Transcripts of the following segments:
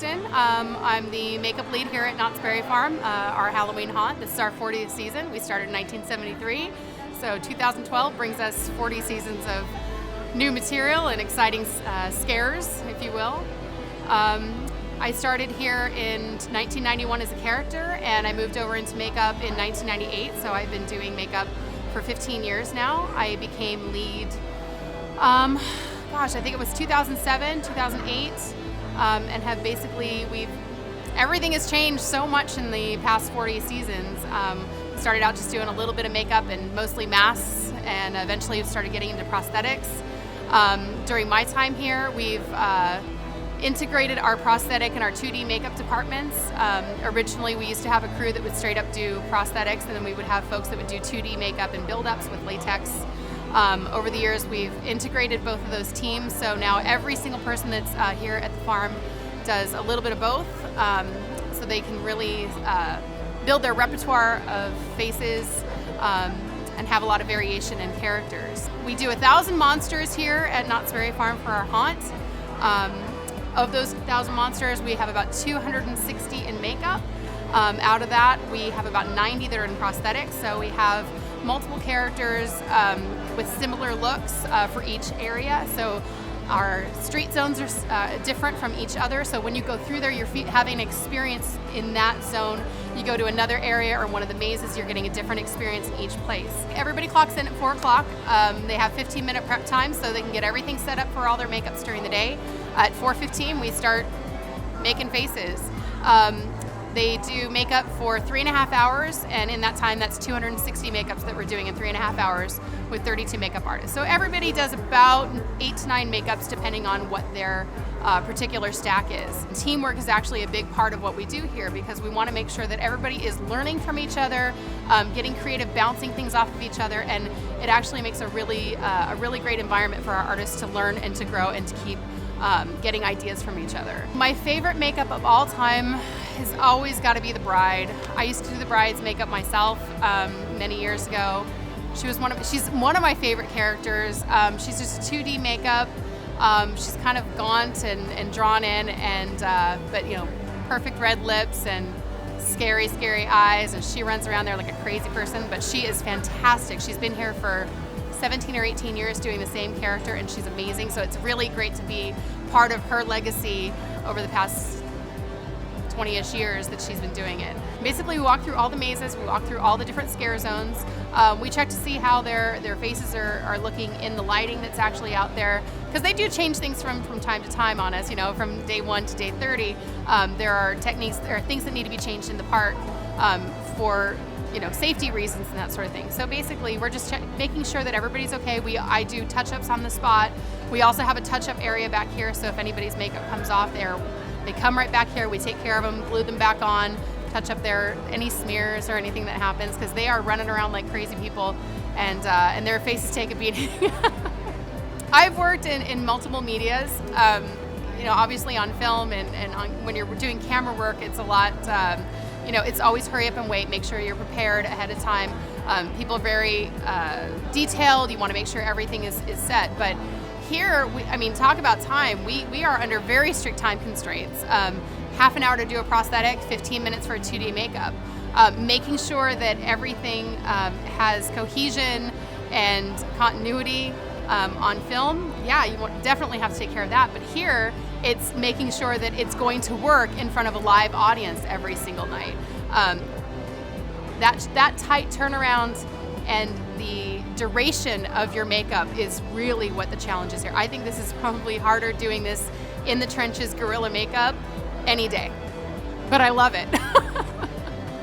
Kristen. I'm the makeup lead here at Knott's Berry Farm, our Halloween haunt. This is our 40th season. We started in 1973, so 2012 brings us 40 seasons of new material and exciting scares, if you will. I started here in 1991 as a character, and I moved over into makeup in 1998, so I've been doing makeup for 15 years now. I became lead, I think it was 2007, 2008, and have basically, everything has changed so much in the past 40 seasons. Started out just doing a little bit of makeup and mostly masks, and eventually started getting into prosthetics. During my time here, we've integrated our prosthetic and our 2D makeup departments. Originally, we used to have a crew that would straight up do prosthetics, and then we would have folks that would do 2D makeup and build-ups with latex. Over the years, we've integrated both of those teams, so now every single person that's here at the farm does a little bit of both, so they can really build their repertoire of faces and have a lot of variation in characters. We do 1,000 monsters here at Knott's Berry Farm for our haunt. Of those 1,000 monsters, we have about 260 in makeup. Out of that, we have about 90 that are in prosthetics, so we have multiple characters with similar looks for each area. So our street zones are different from each other, so when you go through there, you're having an experience in that zone. You go to another area or one of the mazes, you're getting a different experience in each place. Everybody clocks in at 4 o'clock. They have 15-minute prep time, so they can get everything set up for all their makeups during the day. At 4:15, we start making faces. They do makeup for 3.5 hours, and in that time, that's 260 makeups that we're doing in 3.5 hours with 32 makeup artists. So everybody does about 8 to 9 makeups depending on what their particular stack is. Teamwork is actually a big part of what we do here because we want to make sure that everybody is learning from each other, getting creative, bouncing things off of each other, and it actually makes a really great environment for our artists to learn and to grow and to keep getting ideas from each other. My favorite makeup of all time has always got to be the bride. I used to do the bride's makeup myself many years ago. She's one of my favorite characters. She's just 2D makeup. She's kind of gaunt and drawn in, but perfect red lips and scary eyes, and she runs around there like a crazy person, but she is fantastic. She's been here for 17 or 18 years doing the same character, and she's amazing, so it's really great to be part of her legacy over the past 20-ish years that she's been doing it. Basically, we walk through all the mazes, we walk through all the different scare zones. We check to see how their faces are looking in the lighting that's actually out there, because they do change things from time to time on us, from day 1 to day 30. There are things that need to be changed in the park for safety reasons and that sort of thing. So basically, we're just making sure that everybody's okay. I do touch-ups on the spot. We also have a touch-up area back here, so if anybody's makeup comes off there, they come right back here, we take care of them, glue them back on, touch up any smears or anything that happens, because they are running around like crazy people, and their faces take a beating. I've worked in multiple medias, obviously on film and when you're doing camera work, it's a lot, it's always hurry up and wait, make sure you're prepared ahead of time. People are very detailed, you want to make sure everything is set, but here, talk about time. We are under very strict time constraints. Half an hour to do a prosthetic, 15 minutes for a 2D makeup. Making sure that everything has cohesion and continuity on film. Yeah, you definitely have to take care of that. But here, it's making sure that it's going to work in front of a live audience every single night. That tight turnaround and the duration of your makeup is really what the challenge is here. I think this is probably harder doing this in the trenches guerrilla makeup any day, but I love it.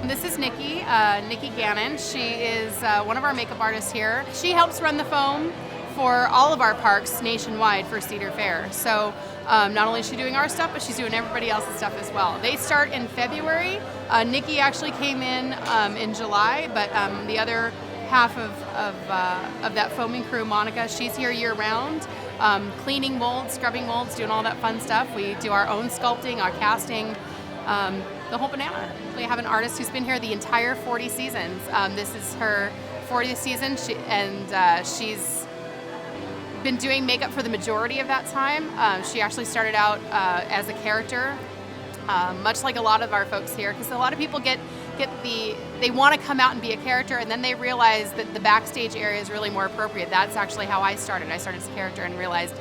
This is Nikki Gannon. She is one of our makeup artists here. She helps run the foam for all of our parks nationwide for Cedar Fair. So not only is she doing our stuff, but she's doing everybody else's stuff as well. They start in February. Nikki actually came in July, but the other half of that foaming crew, Monica, she's here year-round, cleaning molds, scrubbing molds, doing all that fun stuff. We do our own sculpting, our casting, the whole banana. We have an artist who's been here the entire 40 seasons. This is her 40th season, she's been doing makeup for the majority of that time. She actually started out as a character much like a lot of our folks here, because a lot of people they want to come out and be a character, and then they realize that the backstage area is really more appropriate. That's actually how I started. I started as a character and realized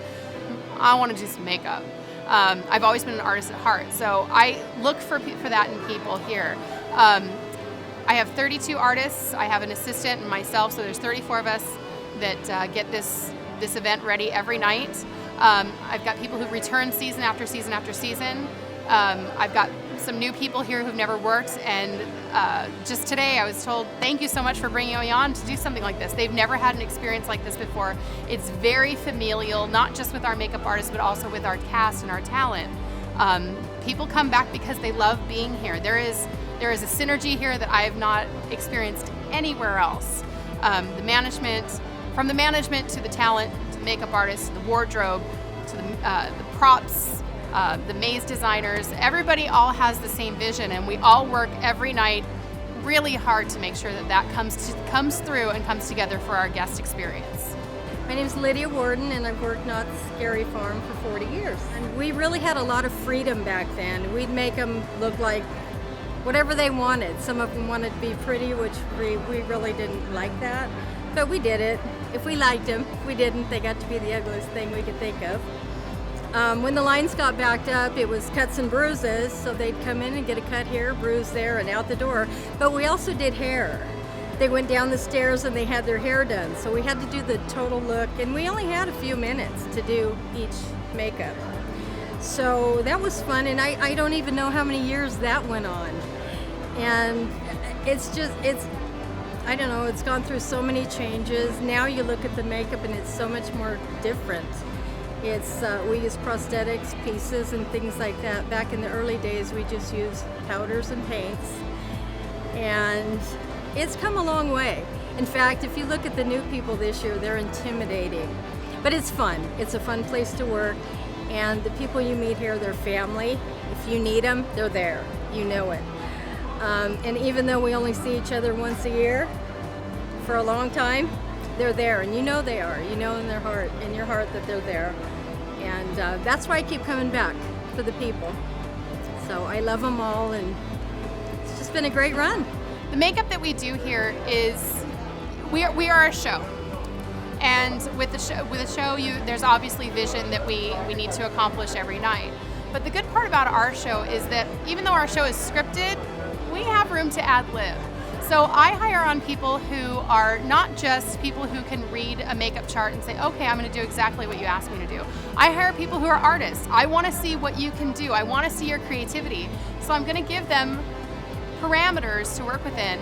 I want to do some makeup. I've always been an artist at heart, so I look for that in people here. I have 32 artists. I have an assistant and myself, so there's 34 of us that get this event ready every night. I've got people who return season after season after season. I've got some new people here who've never worked, and just today I was told, thank you so much for bringing me on to do something like this. They've never had an experience like this before. It's very familial, not just with our makeup artists, but also with our cast and our talent. People come back because they love being here. There is a synergy here that I have not experienced anywhere else. The management, from the management to the talent, to the makeup artists, to the wardrobe, to the props, the maze designers, everybody all has the same vision, and we all work every night really hard to make sure that comes through and comes together for our guest experience. My name is Lydia Warden, and I've worked Knott's Scary Farm for 40 years. And we really had a lot of freedom back then. We'd make them look like whatever they wanted. Some of them wanted to be pretty, which we really didn't like that, but we did it. If we liked them, if we didn't, they got to be the ugliest thing we could think of. When the lines got backed up, it was cuts and bruises, so they'd come in and get a cut here, bruise there, and out the door. But we also did hair. They went down the stairs and they had their hair done, so we had to do the total look, and we only had a few minutes to do each makeup. So that was fun, and I don't even know how many years that went on. And I don't know, it's gone through so many changes. Now you look at the makeup and it's so much more different. We use prosthetics, pieces, and things like that. Back in the early days, we just used powders and paints. And it's come a long way. In fact, if you look at the new people this year, they're intimidating. But it's fun. It's a fun place to work. And the people you meet here, they're family. If you need them, they're there. You know it. And even though we only see each other once a year for a long time, they're there, and you know they are. You know in your heart that they're there. And that's why I keep coming back, for the people. So I love them all, and it's just been a great run. The makeup that we do here is, we are a show. And with the show, there's obviously vision that we need to accomplish every night. But the good part about our show is that even though our show is scripted, we have room to ad-lib. So I hire on people who are not just people who can read a makeup chart and say, okay, I'm going to do exactly what you asked me to do. I hire people who are artists. I want to see what you can do. I want to see your creativity. So I'm going to give them parameters to work within,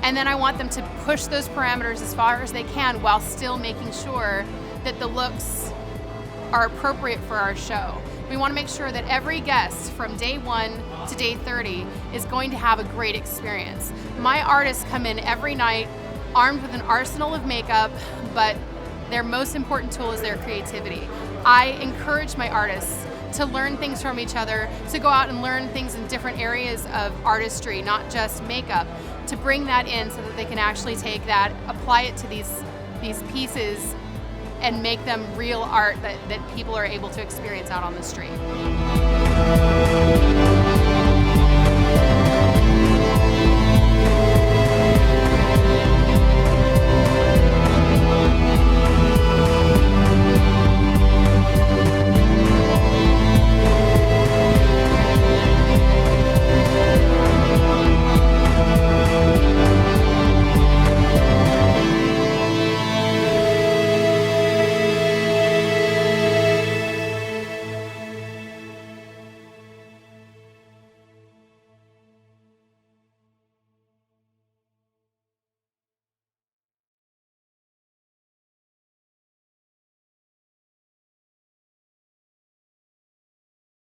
and then I want them to push those parameters as far as they can while still making sure that the looks are appropriate for our show. We want to make sure that every guest from day 1 to day 30 is going to have a great experience. My artists come in every night armed with an arsenal of makeup, but their most important tool is their creativity. I encourage my artists to learn things from each other, to go out and learn things in different areas of artistry, not just makeup, to bring that in so that they can actually take that, apply it to these pieces, and make them real art that people are able to experience out on the street.